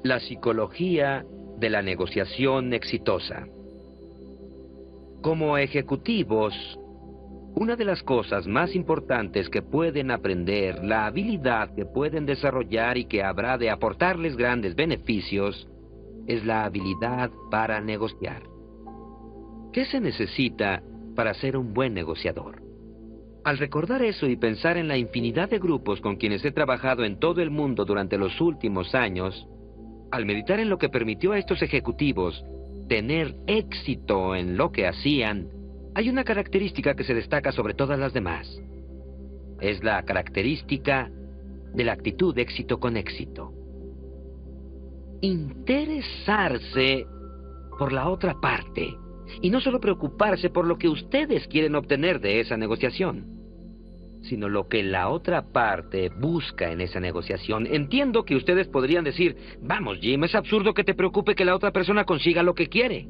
La psicología de la negociación exitosa. Como ejecutivos, una de las cosas más importantes que pueden aprender, la habilidad que pueden desarrollar y que habrá de aportarles grandes beneficios, es la habilidad para negociar. ¿Qué se necesita para ser un buen negociador? Al recordar eso y pensar en la infinidad de grupos con quienes he trabajado en todo el mundo durante los últimos años, al meditar en lo que permitió a estos ejecutivos tener éxito en lo que hacían, hay una característica que se destaca sobre todas las demás. Es la característica de la actitud de éxito con éxito. Interesarse por la otra parte y no solo preocuparse por lo que ustedes quieren obtener de esa negociación, sino lo que la otra parte busca en esa negociación. Entiendo que ustedes podrían decir, vamos Jim, es absurdo que te preocupe que la otra persona consiga lo que quiere.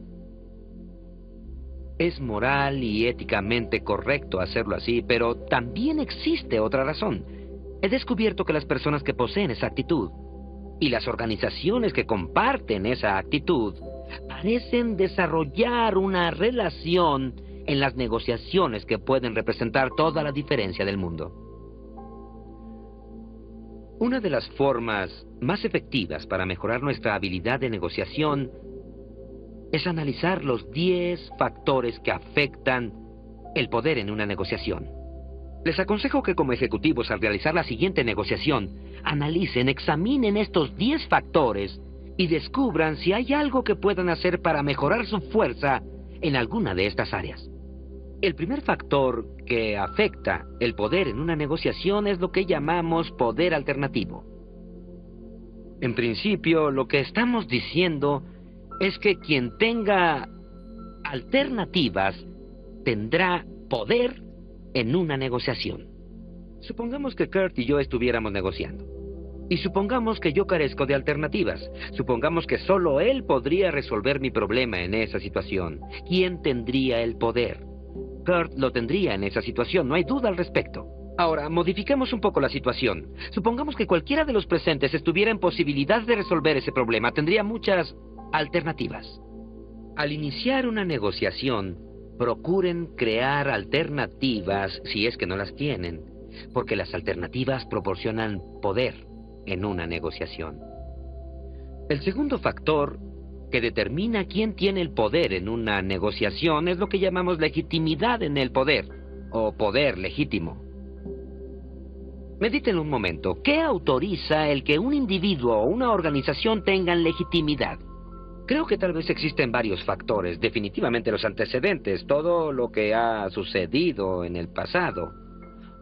Es moral y éticamente correcto hacerlo así, pero también existe otra razón. He descubierto que las personas que poseen esa actitud y las organizaciones que comparten esa actitud parecen desarrollar una relación en las negociaciones que pueden representar toda la diferencia del mundo. Una de las formas más efectivas para mejorar nuestra habilidad de negociación es analizar los 10 factores que afectan el poder en una negociación. Les aconsejo que como ejecutivos al realizar la siguiente negociación, analicen, examinen estos 10 factores y descubran si hay algo que puedan hacer para mejorar su fuerza en alguna de estas áreas. El primer factor que afecta el poder en una negociación es lo que llamamos poder alternativo. En principio, lo que estamos diciendo es que quien tenga alternativas tendrá poder en una negociación. Supongamos que Kurt y yo estuviéramos negociando. Y supongamos que yo carezco de alternativas. Supongamos que solo él podría resolver mi problema en esa situación. ¿Quién tendría el poder? Kurt lo tendría en esa situación, no hay duda al respecto. Ahora, modifiquemos un poco la situación. Supongamos que cualquiera de los presentes estuviera en posibilidad de resolver ese problema. Tendría muchas alternativas. Al iniciar una negociación, procuren crear alternativas si es que no las tienen, porque las alternativas proporcionan poder en una negociación. El segundo factor que determina quién tiene el poder en una negociación es lo que llamamos legitimidad en el poder, o poder legítimo. Mediten un momento, ¿qué autoriza el que un individuo o una organización tengan legitimidad? Creo que tal vez existen varios factores, definitivamente los antecedentes, todo lo que ha sucedido en el pasado.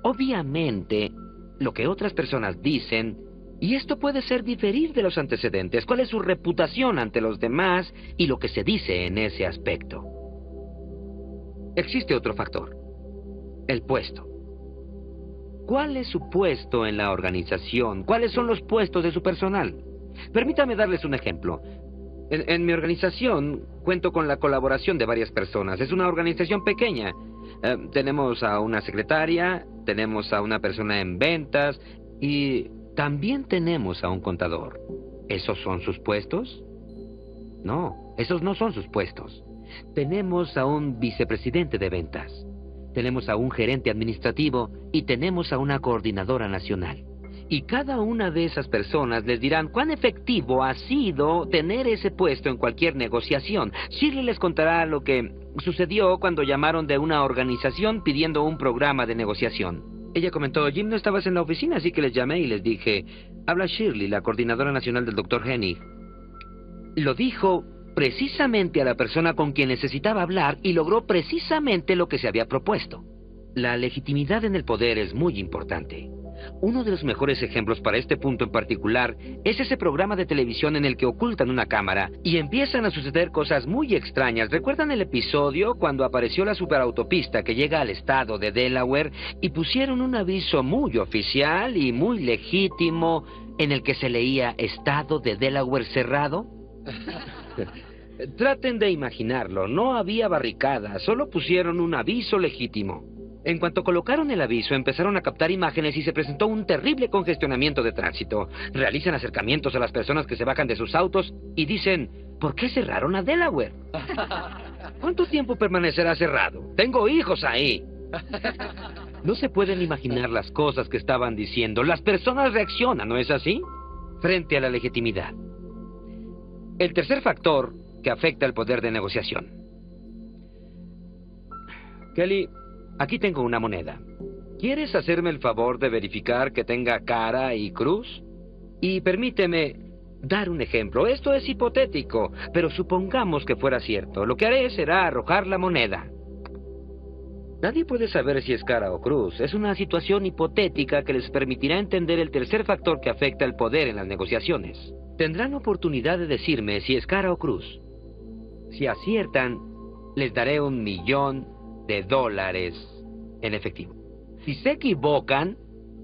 Obviamente, lo que otras personas dicen, y esto puede ser diferir de los antecedentes, cuál es su reputación ante los demás y lo que se dice en ese aspecto. Existe otro factor, el puesto. ¿Cuál es su puesto en la organización? ¿Cuáles son los puestos de su personal? Permítame darles un ejemplo. En mi organización cuento con la colaboración de varias personas. Es una organización pequeña. Tenemos a una secretaria, tenemos a una persona en ventas y también tenemos a un contador. ¿Esos son sus puestos? No, esos no son sus puestos. Tenemos a un vicepresidente de ventas, tenemos a un gerente administrativo y tenemos a una coordinadora nacional. Y cada una de esas personas les dirán cuán efectivo ha sido tener ese puesto en cualquier negociación. Shirley les contará lo que sucedió cuando llamaron de una organización pidiendo un programa de negociación. Ella comentó, Jim, no estabas en la oficina, así que les llamé y les dije, habla Shirley, la coordinadora nacional del Dr. Hennig. Lo dijo precisamente a la persona con quien necesitaba hablar y logró precisamente lo que se había propuesto. La legitimidad en el poder es muy importante. Uno de los mejores ejemplos para este punto en particular es ese programa de televisión en el que ocultan una cámara y empiezan a suceder cosas muy extrañas. ¿Recuerdan el episodio cuando apareció la superautopista que llega al estado de Delaware y pusieron un aviso muy oficial y muy legítimo en el que se leía Estado de Delaware cerrado? Traten de imaginarlo, no había barricadas, solo pusieron un aviso legítimo. En cuanto colocaron el aviso, empezaron a captar imágenes y se presentó un terrible congestionamiento de tránsito. Realizan acercamientos a las personas que se bajan de sus autos y dicen, ¿por qué cerraron a Delaware? ¿Cuánto tiempo permanecerá cerrado? Tengo hijos ahí. No se pueden imaginar las cosas que estaban diciendo. Las personas reaccionan, ¿no es así? Frente a la legitimidad. El tercer factor que afecta el poder de negociación. Kelly, aquí tengo una moneda. ¿Quieres hacerme el favor de verificar que tenga cara y cruz? Y permíteme dar un ejemplo. Esto es hipotético, pero supongamos que fuera cierto. Lo que haré será arrojar la moneda. Nadie puede saber si es cara o cruz. Es una situación hipotética que les permitirá entender el tercer factor que afecta el poder en las negociaciones. Tendrán oportunidad de decirme si es cara o cruz. Si aciertan, les daré $1,000,000 en efectivo. Si se equivocan,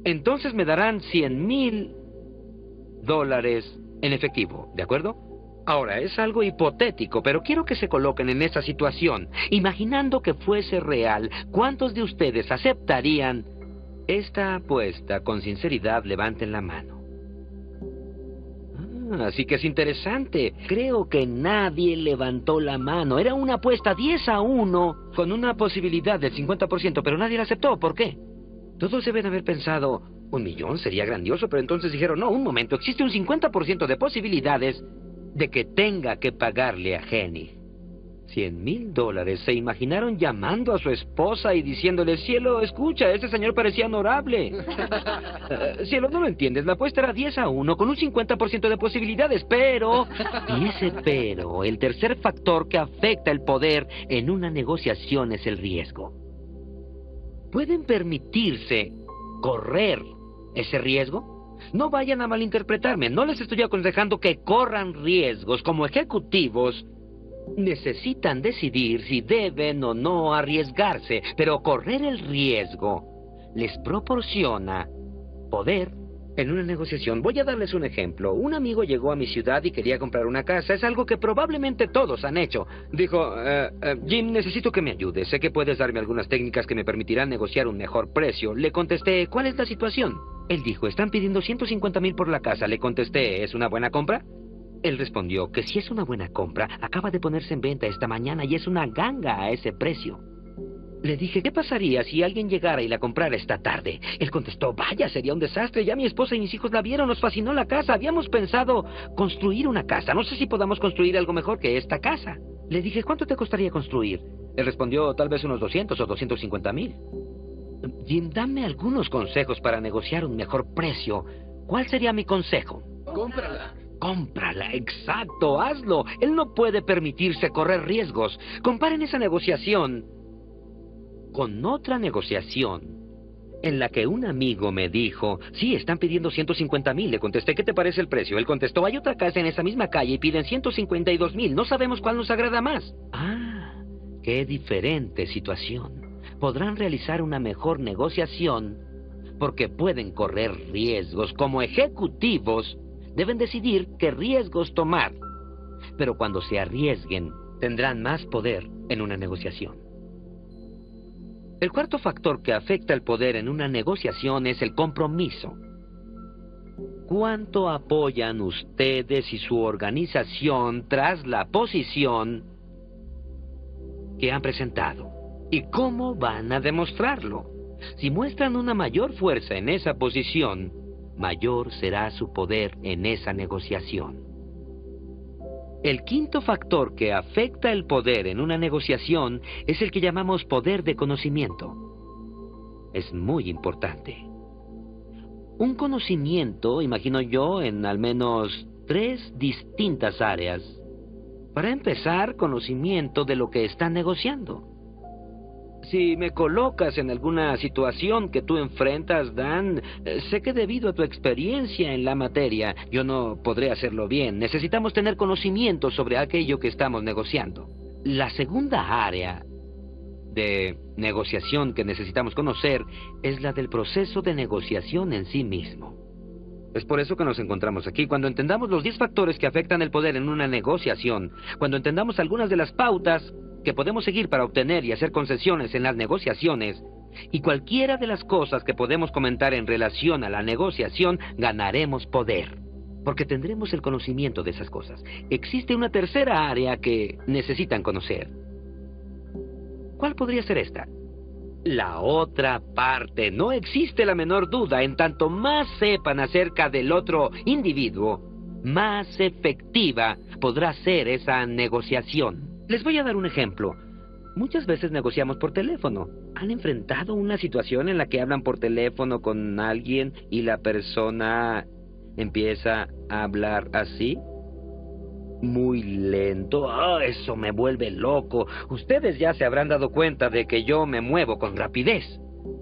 entonces me darán $100,000 en efectivo, ¿de acuerdo? Ahora, es algo hipotético, pero quiero que se coloquen en esa situación. Imaginando que fuese real, ¿cuántos de ustedes aceptarían esta apuesta? Con sinceridad, levanten la mano. Así que es interesante. Creo que nadie levantó la mano. Era una apuesta 10-1 con una posibilidad del 50%, pero nadie la aceptó. ¿Por qué? Todos deben haber pensado, $1,000,000 sería grandioso, pero entonces dijeron, no, un momento, existe un 50% de posibilidades de que tenga que pagarle a Jenny. $100,000. Se imaginaron llamando a su esposa y diciéndole, cielo, escucha, ese señor parecía honorable. Cielo, no lo entiendes, la apuesta era 10-1 con un 50% de posibilidades, pero... Y ese pero, el tercer factor que afecta el poder en una negociación es el riesgo. ¿Pueden permitirse correr ese riesgo? No vayan a malinterpretarme, no les estoy aconsejando que corran riesgos. Como ejecutivos, necesitan decidir si deben o no arriesgarse, pero correr el riesgo les proporciona poder en una negociación. Voy a darles un ejemplo. Un amigo llegó a mi ciudad y quería comprar una casa. Es algo que probablemente todos han hecho. Dijo, Jim, necesito que me ayudes. Sé que puedes darme algunas técnicas que me permitirán negociar un mejor precio. Le contesté, ¿cuál es la situación? Él dijo, están pidiendo $150,000 por la casa. Le contesté, ¿es una buena compra? Él respondió que si es una buena compra, acaba de ponerse en venta esta mañana y es una ganga a ese precio. Le dije, ¿qué pasaría si alguien llegara y la comprara esta tarde? Él contestó, vaya, sería un desastre. Ya mi esposa y mis hijos la vieron, nos fascinó la casa. Habíamos pensado construir una casa. No sé si podamos construir algo mejor que esta casa. Le dije, ¿cuánto te costaría construir? Él respondió, tal vez unos 200 o 250,000. Jim, dame algunos consejos para negociar un mejor precio. ¿Cuál sería mi consejo? Cómprala. Cómprala, exacto, hazlo. Él no puede permitirse correr riesgos. Comparen esa negociación con otra negociación en la que un amigo me dijo, sí, están pidiendo $150,000. Le contesté, ¿qué te parece el precio? Él contestó, hay otra casa en esa misma calle y piden $152,000. No sabemos cuál nos agrada más. Ah, qué diferente situación. Podrán realizar una mejor negociación porque pueden correr riesgos. Como ejecutivos, deben decidir qué riesgos tomar. Pero cuando se arriesguen, tendrán más poder en una negociación. El cuarto factor que afecta el poder en una negociación es el compromiso. ¿Cuánto apoyan ustedes y su organización tras la posición que han presentado? ¿Y cómo van a demostrarlo? Si muestran una mayor fuerza en esa posición, mayor será su poder en esa negociación. El quinto factor que afecta el poder en una negociación es el que llamamos poder de conocimiento. Es muy importante. Un conocimiento, imagino yo, en al menos 3 distintas áreas. Para empezar, conocimiento de lo que están negociando. Si me colocas en alguna situación que tú enfrentas, Dan, sé que debido a tu experiencia en la materia, yo no podré hacerlo bien. Necesitamos tener conocimiento sobre aquello que estamos negociando. La segunda área de negociación que necesitamos conocer es la del proceso de negociación en sí mismo. Es por eso que nos encontramos aquí. Cuando entendamos los 10 factores que afectan el poder en una negociación, cuando entendamos algunas de las pautas que podemos seguir para obtener y hacer concesiones en las negociaciones, Y cualquiera de las cosas que podemos comentar en relación a la negociación, ganaremos poder, porque tendremos el conocimiento de esas cosas. Existe una tercera área que necesitan conocer. ¿Cuál podría ser esta? La otra parte. No existe la menor duda. En tanto más sepan acerca del otro individuo, más efectiva podrá ser esa negociación. Les voy a dar un ejemplo. Muchas veces negociamos por teléfono. ¿Han enfrentado una situación en la que hablan por teléfono con alguien y la persona empieza a hablar así? Muy lento. ¡Oh, eso me vuelve loco! Ustedes ya se habrán dado cuenta de que yo me muevo con rapidez.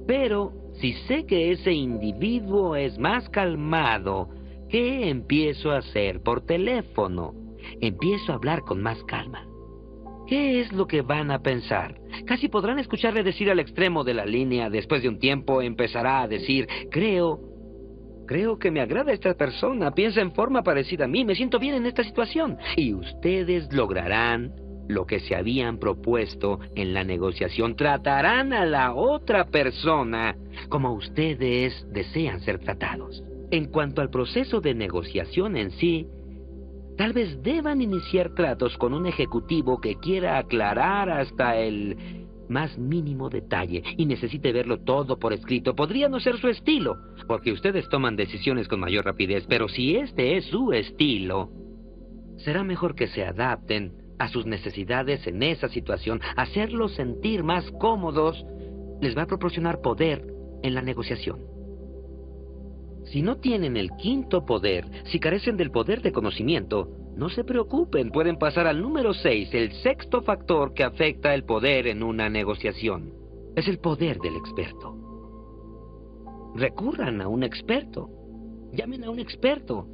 Pero si sé que ese individuo es más calmado, ¿qué empiezo a hacer por teléfono? Empiezo a hablar con más calma. ¿Qué es lo que van a pensar? Casi podrán escucharle decir al extremo de la línea. Después de un tiempo empezará a decir, creo que me agrada esta persona, piensa en forma parecida a mí, me siento bien en esta situación. Y ustedes lograrán lo que se habían propuesto en la negociación. Tratarán a la otra persona como ustedes desean ser tratados. En cuanto al proceso de negociación en sí, tal vez deban iniciar tratos con un ejecutivo que quiera aclarar hasta el más mínimo detalle y necesite verlo todo por escrito. Podría no ser su estilo, porque ustedes toman decisiones con mayor rapidez, pero si este es su estilo, será mejor que se adapten a sus necesidades en esa situación. Hacerlos sentir más cómodos les va a proporcionar poder en la negociación. Si no tienen el quinto poder, si carecen del poder de conocimiento, no se preocupen, pueden pasar al número 6, el sexto factor que afecta el poder en una negociación. Es el poder del experto. Recurran a un experto. Llamen a un experto.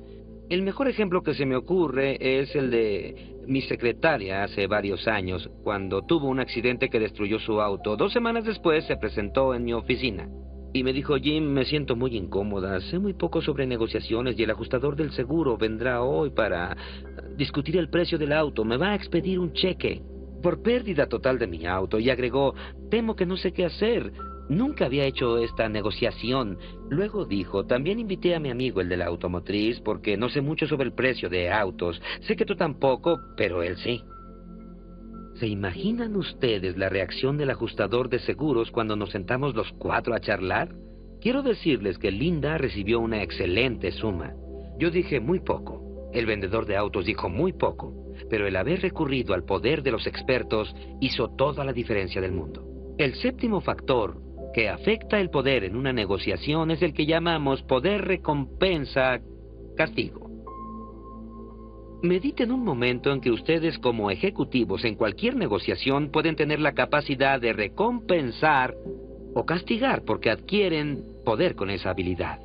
El mejor ejemplo que se me ocurre es el de mi secretaria hace varios años, cuando tuvo un accidente que destruyó su auto. 2 semanas después se presentó en mi oficina. Y me dijo, Jim, me siento muy incómoda, sé muy poco sobre negociaciones y el ajustador del seguro vendrá hoy para discutir el precio del auto. Me va a expedir un cheque por pérdida total de mi auto. Y agregó, temo que no sé qué hacer. Nunca había hecho esta negociación. Luego dijo, también invité a mi amigo, el de la automotriz, porque no sé mucho sobre el precio de autos. Sé que tú tampoco, pero él sí. ¿Se imaginan ustedes la reacción del ajustador de seguros cuando nos sentamos los 4 a charlar? Quiero decirles que Linda recibió una excelente suma. Yo dije muy poco. El vendedor de autos dijo muy poco. Pero el haber recurrido al poder de los expertos hizo toda la diferencia del mundo. El séptimo factor que afecta el poder en una negociación es el que llamamos poder recompensa-castigo. Mediten un momento en que ustedes como ejecutivos en cualquier negociación pueden tener la capacidad de recompensar o castigar porque adquieren poder con esa habilidad.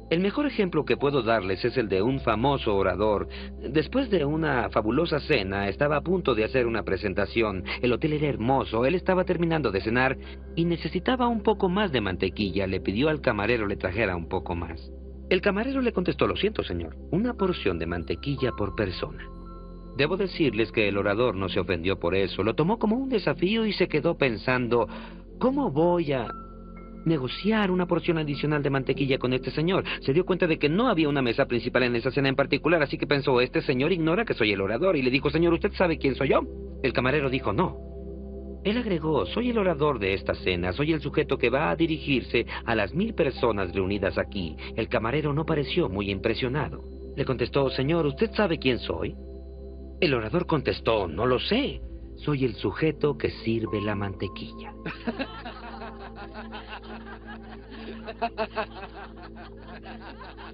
El mejor ejemplo que puedo darles es el de un famoso orador. Después de una fabulosa cena, estaba a punto de hacer una presentación. El hotel era hermoso, él estaba terminando de cenar y necesitaba un poco más de mantequilla. Le pidió al camarero le trajera un poco más. El camarero le contestó, lo siento, señor, una porción de mantequilla por persona. Debo decirles que el orador no se ofendió por eso, lo tomó como un desafío y se quedó pensando, ¿cómo voy a negociar una porción adicional de mantequilla con este señor? Se dio cuenta de que no había una mesa principal en esa cena en particular, así que pensó, este señor ignora que soy el orador, y le dijo, señor, ¿usted sabe quién soy yo? El camarero dijo, no. Él agregó, soy el orador de esta cena, soy el sujeto que va a dirigirse a las 1000 personas reunidas aquí. El camarero no pareció muy impresionado. Le contestó, señor, ¿usted sabe quién soy? El orador contestó, no lo sé. Soy el sujeto que sirve la mantequilla.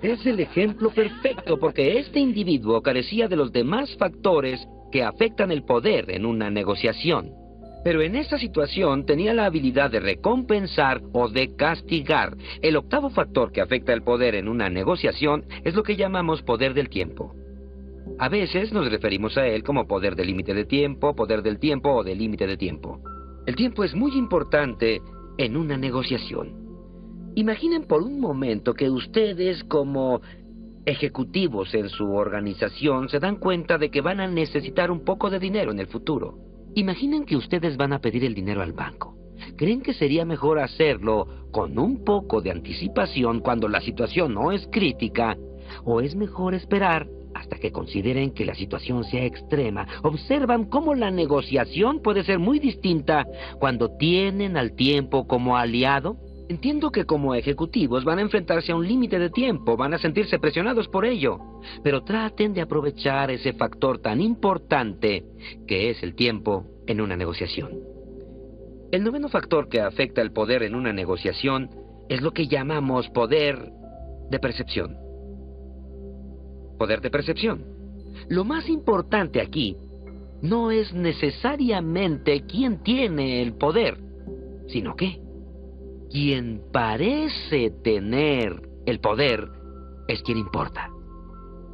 Es el ejemplo perfecto porque este individuo carecía de los demás factores que afectan el poder en una negociación. Pero en esta situación tenía la habilidad de recompensar o de castigar. El octavo factor que afecta el poder en una negociación es lo que llamamos poder del tiempo. A veces nos referimos a él como poder del límite de tiempo, poder del tiempo o del límite de tiempo. El tiempo es muy importante en una negociación. Imaginen por un momento que ustedes como ejecutivos en su organización se dan cuenta de que van a necesitar un poco de dinero en el futuro. Imaginen que ustedes van a pedir el dinero al banco. ¿creen que sería mejor hacerlo con un poco de anticipación cuando la situación no es crítica? ¿O es mejor esperar hasta que consideren que la situación sea extrema? Observan cómo la negociación puede ser muy distinta cuando tienen al tiempo como aliado. Entiendo que como ejecutivos van a enfrentarse a un límite de tiempo, van a sentirse presionados por ello, pero traten de aprovechar ese factor tan importante que es el tiempo en una negociación. El noveno factor que afecta el poder en una negociación es lo que llamamos poder de percepción. Poder de percepción. Lo más importante aquí no es necesariamente quién tiene el poder, sino que quien parece tener el poder es quien importa.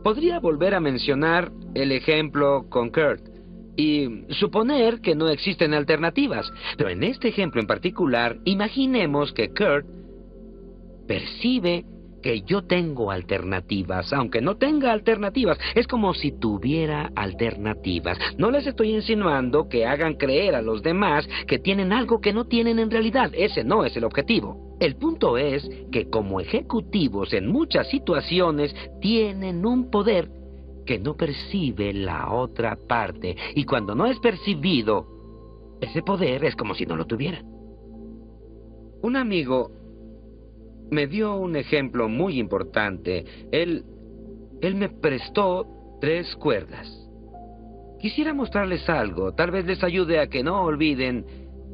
Podría volver a mencionar el ejemplo con Kurt y suponer que no existen alternativas, pero en este ejemplo en particular, imaginemos que Kurt percibe que yo tengo alternativas, aunque no tenga alternativas. Es como si tuviera alternativas. No les estoy insinuando que hagan creer a los demás que tienen algo que no tienen en realidad. Ese no es el objetivo. El punto es que como ejecutivos en muchas situaciones tienen un poder que no percibe la otra parte. Y cuando no es percibido, ese poder es como si no lo tuvieran. Un amigo me dio un ejemplo muy importante. Él me prestó 3 cuerdas. Quisiera mostrarles algo, tal vez les ayude a que no olviden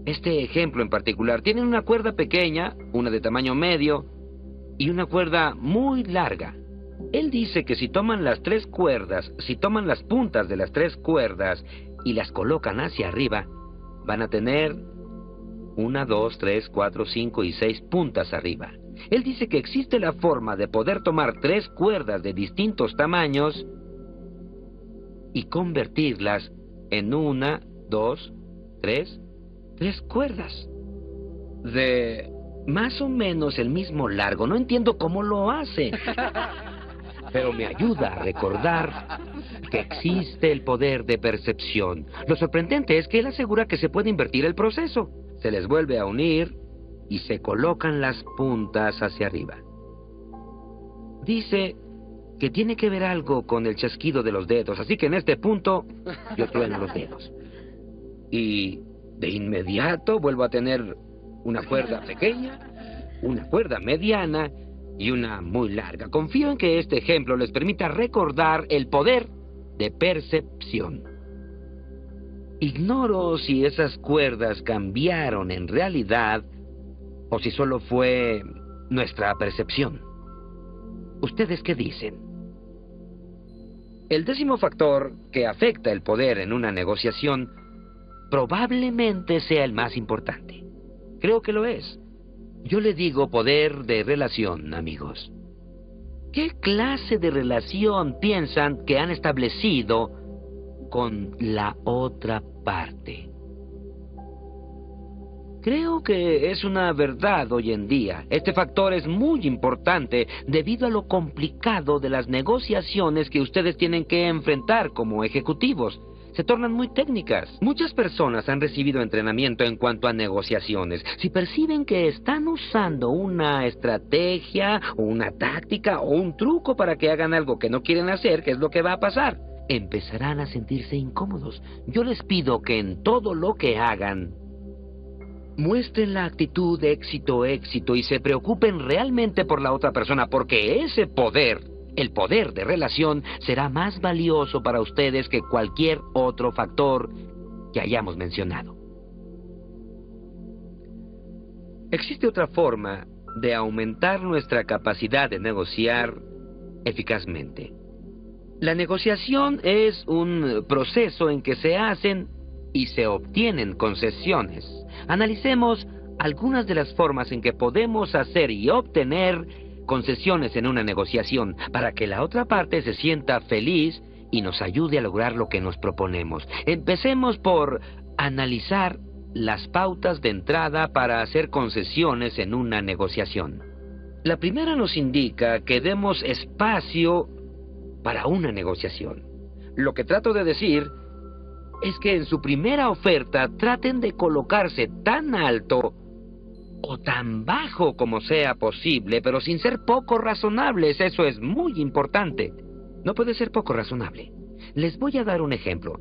este ejemplo en particular. Tienen una cuerda pequeña, una de tamaño medio y una cuerda muy larga. Él dice que si toman las 3 cuerdas, si toman las puntas de las 3 cuerdas y las colocan hacia arriba, van a tener 1, 2, 3, 4, 5 y 6 puntas arriba. Él dice que existe la forma de poder tomar 3 cuerdas de distintos tamaños y convertirlas en 1, 2, 3 cuerdas de más o menos el mismo largo. No entiendo cómo lo hace, pero me ayuda a recordar que existe el poder de percepción. Lo sorprendente es que él asegura que se puede invertir el proceso. Se les vuelve a unir y se colocan las puntas hacia arriba. Dice que tiene que ver algo con el chasquido de los dedos, así que en este punto yo trueno los dedos. Y de inmediato vuelvo a tener una cuerda pequeña, una cuerda mediana y una muy larga. Confío en que este ejemplo les permita recordar el poder de percepción. Ignoro si esas cuerdas cambiaron en realidad o si solo fue nuestra percepción. ¿Ustedes qué dicen? El 10º factor que afecta el poder en una negociación probablemente sea el más importante. Creo que lo es. Yo le digo poder de relación, amigos. ¿Qué clase de relación piensan que han establecido con la otra parte? Creo que es una verdad hoy en día. Este factor es muy importante debido a lo complicado de las negociaciones que ustedes tienen que enfrentar como ejecutivos. Se tornan muy técnicas. Muchas personas han recibido entrenamiento en cuanto a negociaciones. Si perciben que están usando una estrategia o una táctica o un truco para que hagan algo que no quieren hacer, ¿qué es lo que va a pasar? Empezarán a sentirse incómodos. Yo les pido que en todo lo que hagan muestren la actitud de éxito y se preocupen realmente por la otra persona, porque ese poder, el poder de relación, será más valioso para ustedes que cualquier otro factor que hayamos mencionado. Existe otra forma de aumentar nuestra capacidad de negociar eficazmente. La negociación es un proceso en que se hacen y se obtienen concesiones. Analicemos algunas de las formas en que podemos hacer y obtener concesiones en una negociación para que la otra parte se sienta feliz y nos ayude a lograr lo que nos proponemos. Empecemos por analizar las pautas de entrada para hacer concesiones en una negociación. La primera nos indica que demos espacio para una negociación. Lo que trato de decir es que en su primera oferta traten de colocarse tan alto o tan bajo como sea posible, pero sin ser poco razonables. Eso es muy importante. No puede ser poco razonable. Les voy a dar un ejemplo.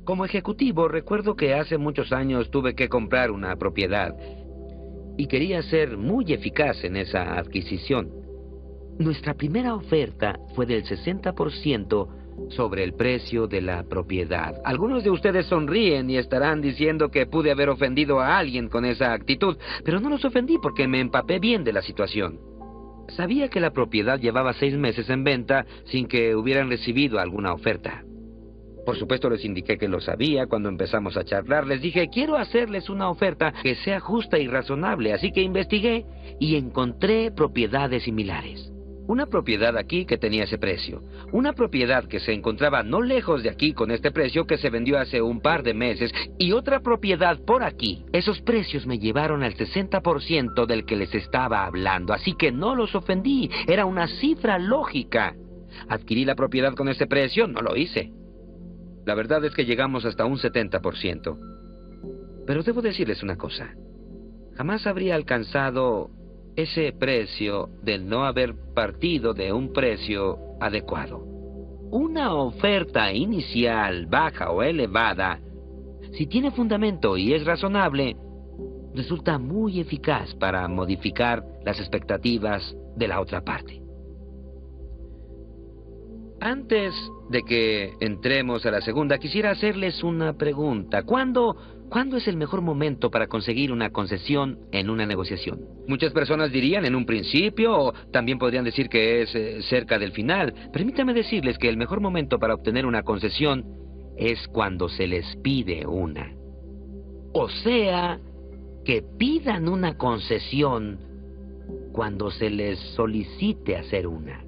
Como ejecutivo, recuerdo que hace muchos años tuve que comprar una propiedad y quería ser muy eficaz en esa adquisición. Nuestra primera oferta fue del 60% sobre el precio de la propiedad. Algunos de ustedes sonríen y estarán diciendo que pude haber ofendido a alguien con esa actitud, pero no los ofendí porque me empapé bien de la situación. Sabía que la propiedad llevaba 6 meses en venta sin que hubieran recibido alguna oferta. Por supuesto, les indiqué que lo sabía cuando empezamos a charlar. Les dije, quiero hacerles una oferta que sea justa y razonable, así que investigué y encontré propiedades similares. Una propiedad aquí que tenía ese precio. Una propiedad que se encontraba no lejos de aquí con este precio que se vendió hace un par de meses. Y otra propiedad por aquí. Esos precios me llevaron al 60% del que les estaba hablando. Así que no los ofendí. Era una cifra lógica. ¿Adquirí la propiedad con ese precio? No lo hice. La verdad es que llegamos hasta un 70%. Pero debo decirles una cosa. Jamás habría alcanzado ese precio del no haber partido de un precio adecuado. Una oferta inicial baja o elevada, si tiene fundamento y es razonable, resulta muy eficaz para modificar las expectativas de la otra parte. Antes de que entremos a la segunda, quisiera hacerles una pregunta. ¿Cuándo es el mejor momento para conseguir una concesión en una negociación? Muchas personas dirían en un principio, o también podrían decir que es cerca del final. Permítame decirles que el mejor momento para obtener una concesión es cuando se les pide una. O sea, que pidan una concesión cuando se les solicite hacer una.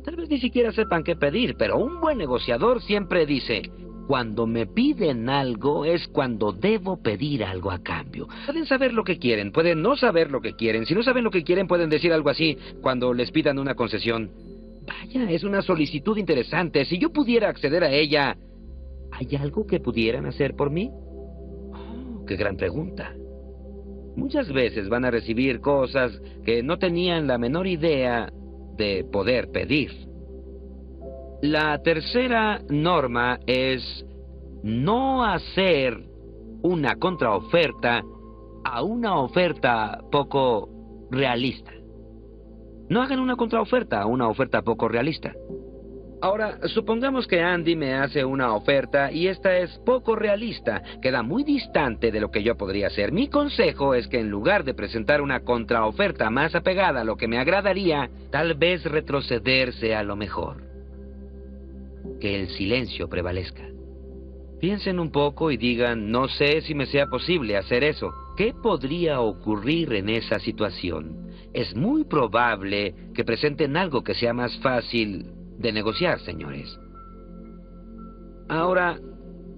Tal vez ni siquiera sepan qué pedir, pero un buen negociador siempre dice, cuando me piden algo es cuando debo pedir algo a cambio. Pueden saber lo que quieren, pueden no saber lo que quieren. Si no saben lo que quieren, pueden decir algo así cuando les pidan una concesión. Vaya, es una solicitud interesante. Si yo pudiera acceder a ella, ¿hay algo que pudieran hacer por mí? Oh, qué gran pregunta. Muchas veces van a recibir cosas que no tenían la menor idea de poder pedir. La tercera norma es no hacer una contraoferta a una oferta poco realista. No hagan una contraoferta a una oferta poco realista. Ahora, supongamos que Andy me hace una oferta y esta es poco realista, queda muy distante de lo que yo podría hacer. Mi consejo es que en lugar de presentar una contraoferta más apegada a lo que me agradaría, tal vez retroceder sea lo mejor. Que el silencio prevalezca. Piensen un poco y digan, no sé si me sea posible hacer eso. ¿Qué podría ocurrir en esa situación? Es muy probable que presenten algo que sea más fácil de negociar, señores. Ahora,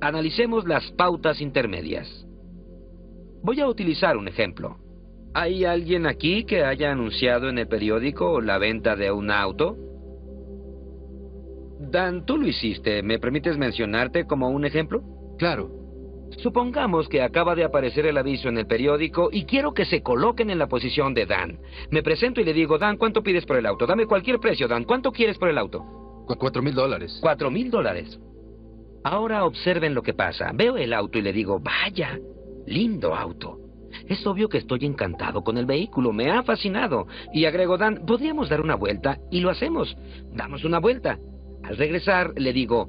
analicemos las pautas intermedias. Voy a utilizar un ejemplo. ¿Hay alguien aquí que haya anunciado en el periódico la venta de un auto? Dan, tú lo hiciste. ¿Me permites mencionarte como un ejemplo? Claro. Supongamos que acaba de aparecer el aviso en el periódico y quiero que se coloquen en la posición de Dan. Me presento y le digo, Dan, ¿cuánto pides por el auto? Dame cualquier precio, Dan. ¿Cuánto quieres por el auto? $4,000. $4,000. Ahora observen lo que pasa. Veo el auto y le digo, vaya, lindo auto. Es obvio que estoy encantado con el vehículo, me ha fascinado. Y agrego, Dan, ¿podríamos dar una vuelta? Y lo hacemos. Damos una vuelta. Al regresar, le digo,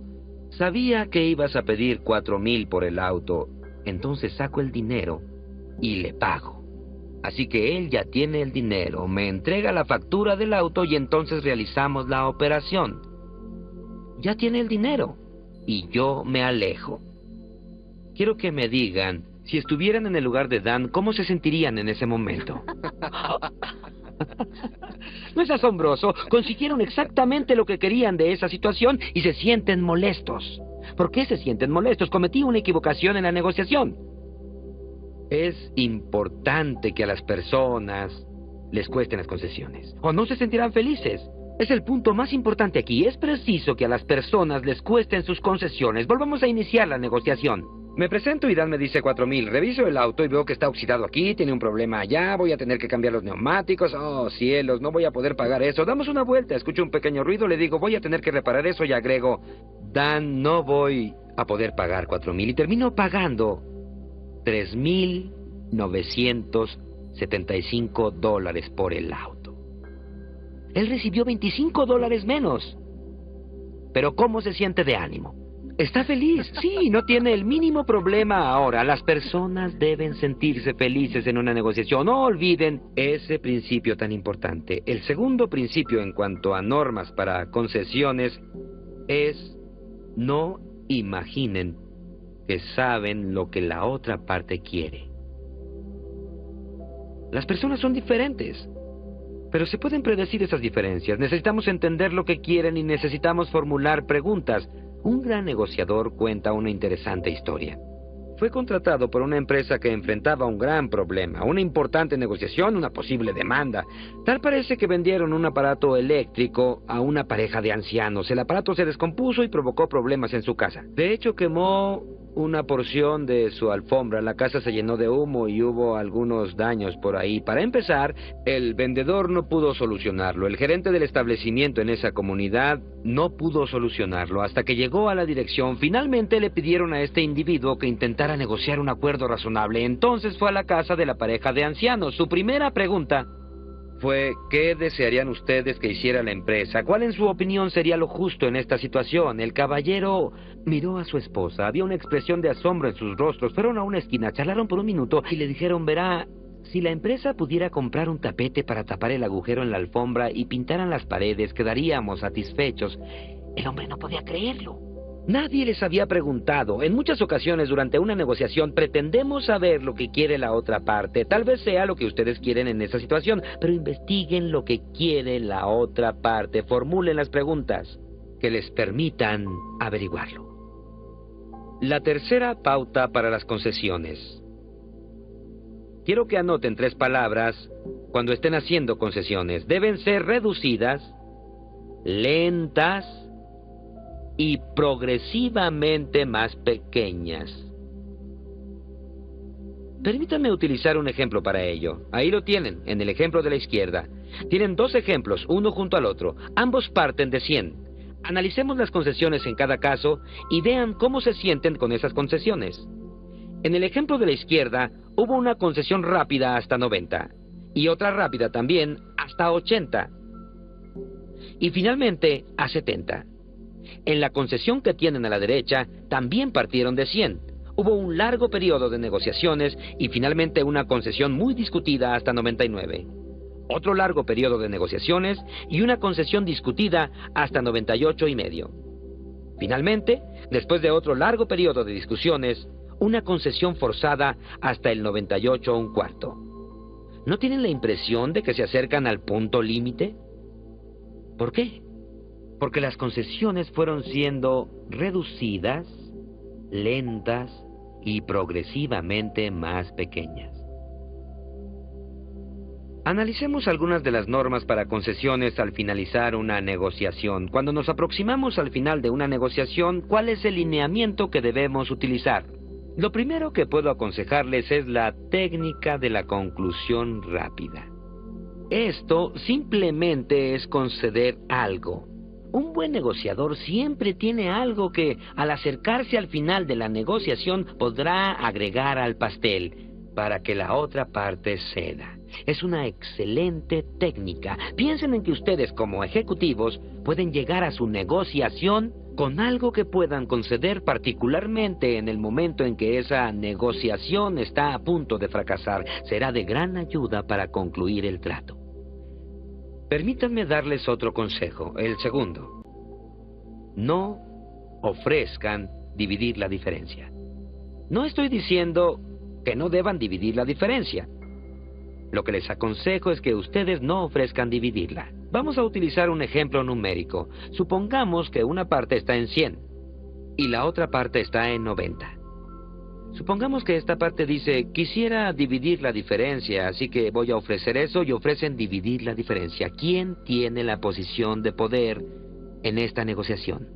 sabía que ibas a pedir $4,000 por el auto, entonces saco el dinero y le pago. Así que él ya tiene el dinero, me entrega la factura del auto y entonces realizamos la operación. Ya tiene el dinero y yo me alejo. Quiero que me digan, si estuvieran en el lugar de Dan, ¿cómo se sentirían en ese momento? ¿No es asombroso? Consiguieron exactamente lo que querían de esa situación y se sienten molestos. ¿Por qué se sienten molestos? Cometí una equivocación en la negociación. Es importante que a las personas les cuesten las concesiones, o no se sentirán felices. Es el punto más importante aquí. Es preciso que a las personas les cuesten sus concesiones. Volvamos a iniciar la negociación. Me presento y Dan me dice 4,000. Reviso el auto y veo que está oxidado aquí, tiene un problema allá, voy a tener que cambiar los neumáticos. Oh, cielos, no voy a poder pagar eso. Damos una vuelta, escucho un pequeño ruido, le digo, voy a tener que reparar eso y agrego, Dan, no voy a poder pagar 4,000. Y termino pagando $3,975 por el auto. Él recibió $25 menos. Pero ¿cómo se siente de ánimo? Está feliz, sí, no tiene el mínimo problema ahora. Las personas deben sentirse felices en una negociación. No olviden ese principio tan importante. El segundo principio en cuanto a normas para concesiones es no imaginen que saben lo que la otra parte quiere. Las personas son diferentes, pero se pueden predecir esas diferencias. Necesitamos entender lo que quieren y necesitamos formular preguntas. Un gran negociador cuenta una interesante historia. Fue contratado por una empresa que enfrentaba un gran problema, una importante negociación, una posible demanda. Tal parece que vendieron un aparato eléctrico a una pareja de ancianos. El aparato se descompuso y provocó problemas en su casa. De hecho, quemó una porción de su alfombra. La casa se llenó de humo y hubo algunos daños por ahí. Para empezar, el vendedor no pudo solucionarlo. El gerente del establecimiento en esa comunidad no pudo solucionarlo hasta que llegó a la dirección. Finalmente le pidieron a este individuo que intentara negociar un acuerdo razonable. Entonces fue a la casa de la pareja de ancianos. Su primera pregunta fue, ¿qué desearían ustedes que hiciera la empresa? ¿Cuál en su opinión sería lo justo en esta situación? El caballero miró a su esposa. Había una expresión de asombro en sus rostros. Fueron a una esquina, charlaron por un minuto y le dijeron, verá, si la empresa pudiera comprar un tapete para tapar el agujero en la alfombra y pintaran las paredes, quedaríamos satisfechos. El hombre no podía creerlo. Nadie les había preguntado. En muchas ocasiones durante una negociación pretendemos saber lo que quiere la otra parte. Tal vez sea lo que ustedes quieren en esa situación, pero investiguen lo que quiere la otra parte. Formulen las preguntas que les permitan averiguarlo. La tercera pauta para las concesiones. Quiero que anoten 3 palabras cuando estén haciendo concesiones. Deben ser reducidas, lentas y progresivamente más pequeñas. Permítanme utilizar un ejemplo para ello. Ahí lo tienen, en el ejemplo de la izquierda. Tienen 2 ejemplos, uno junto al otro. Ambos parten de 100. Analicemos las concesiones en cada caso y vean cómo se sienten con esas concesiones. En el ejemplo de la izquierda, hubo una concesión rápida hasta 90 y otra rápida también hasta 80 y finalmente a 70. En la concesión que tienen a la derecha, también partieron de 100. Hubo un largo periodo de negociaciones y finalmente una concesión muy discutida hasta 99. Otro largo periodo de negociaciones y una concesión discutida hasta 98 y medio. Finalmente, después de otro largo periodo de discusiones, una concesión forzada hasta el 98 un cuarto. ¿No tienen la impresión de que se acercan al punto límite? ¿Por qué? Porque las concesiones fueron siendo reducidas, lentas y progresivamente más pequeñas. Analicemos algunas de las normas para concesiones al finalizar una negociación. Cuando nos aproximamos al final de una negociación, ¿cuál es el lineamiento que debemos utilizar? Lo primero que puedo aconsejarles es la técnica de la conclusión rápida. Esto simplemente es conceder algo. Un buen negociador siempre tiene algo que, al acercarse al final de la negociación, podrá agregar al pastel para que la otra parte ceda. Es una excelente técnica. Piensen en que ustedes, como ejecutivos, pueden llegar a su negociación con algo que puedan conceder, particularmente en el momento en que esa negociación está a punto de fracasar. Será de gran ayuda para concluir el trato. Permítanme darles otro consejo, el segundo. No ofrezcan dividir la diferencia. No estoy diciendo que no deban dividir la diferencia. Lo que les aconsejo es que ustedes no ofrezcan dividirla. Vamos a utilizar un ejemplo numérico. Supongamos que una parte está en 100 y la otra parte está en 90. Supongamos que esta parte dice, quisiera dividir la diferencia, así que voy a ofrecer eso, y ofrecen dividir la diferencia. ¿Quién tiene la posición de poder en esta negociación?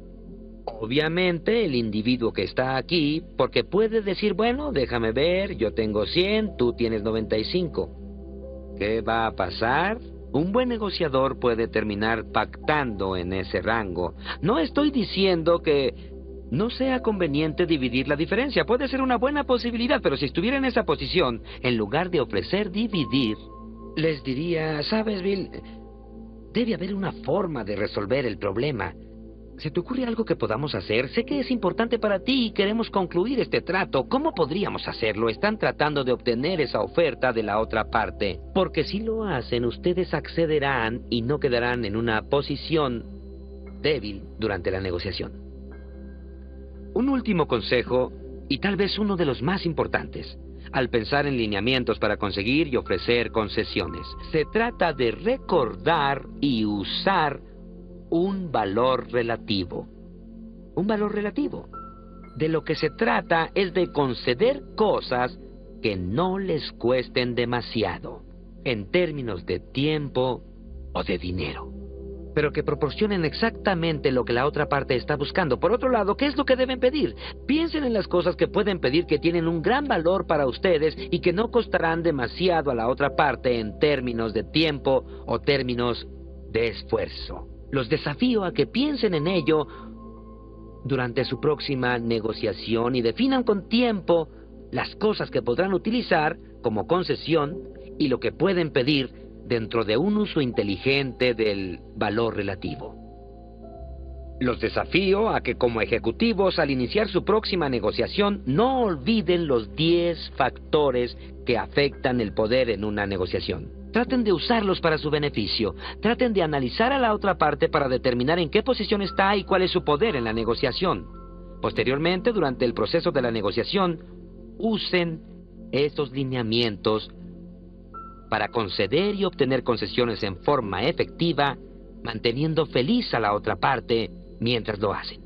Obviamente, el individuo que está aquí, porque puede decir, bueno, déjame ver, yo tengo 100, tú tienes 95. ¿Qué va a pasar? Un buen negociador puede terminar pactando en ese rango. No estoy diciendo que no sea conveniente dividir la diferencia. Puede ser una buena posibilidad, pero si estuviera en esa posición, en lugar de ofrecer dividir, les diría, ¿sabes, Bill? Debe haber una forma de resolver el problema. ¿Se te ocurre algo que podamos hacer? Sé que es importante para ti y queremos concluir este trato. ¿Cómo podríamos hacerlo? Están tratando de obtener esa oferta de la otra parte. Porque si lo hacen, ustedes accederán y no quedarán en una posición débil durante la negociación. Un último consejo, y tal vez uno de los más importantes, al pensar en lineamientos para conseguir y ofrecer concesiones. Se trata de recordar y usar un valor relativo. Un valor relativo. De lo que se trata es de conceder cosas que no les cuesten demasiado, en términos de tiempo o de dinero, pero que proporcionen exactamente lo que la otra parte está buscando. Por otro lado, ¿qué es lo que deben pedir? Piensen en las cosas que pueden pedir que tienen un gran valor para ustedes y que no costarán demasiado a la otra parte en términos de tiempo o términos de esfuerzo. Los desafío a que piensen en ello durante su próxima negociación y definan con tiempo las cosas que podrán utilizar como concesión y lo que pueden pedir dentro de un uso inteligente del valor relativo. Los desafío a que como ejecutivos al iniciar su próxima negociación no olviden los 10 factores que afectan el poder en una negociación. Traten de usarlos para su beneficio. Traten de analizar a la otra parte para determinar en qué posición está y cuál es su poder en la negociación. Posteriormente, durante el proceso de la negociación, usen esos lineamientos para conceder y obtener concesiones en forma efectiva, manteniendo feliz a la otra parte mientras lo hacen.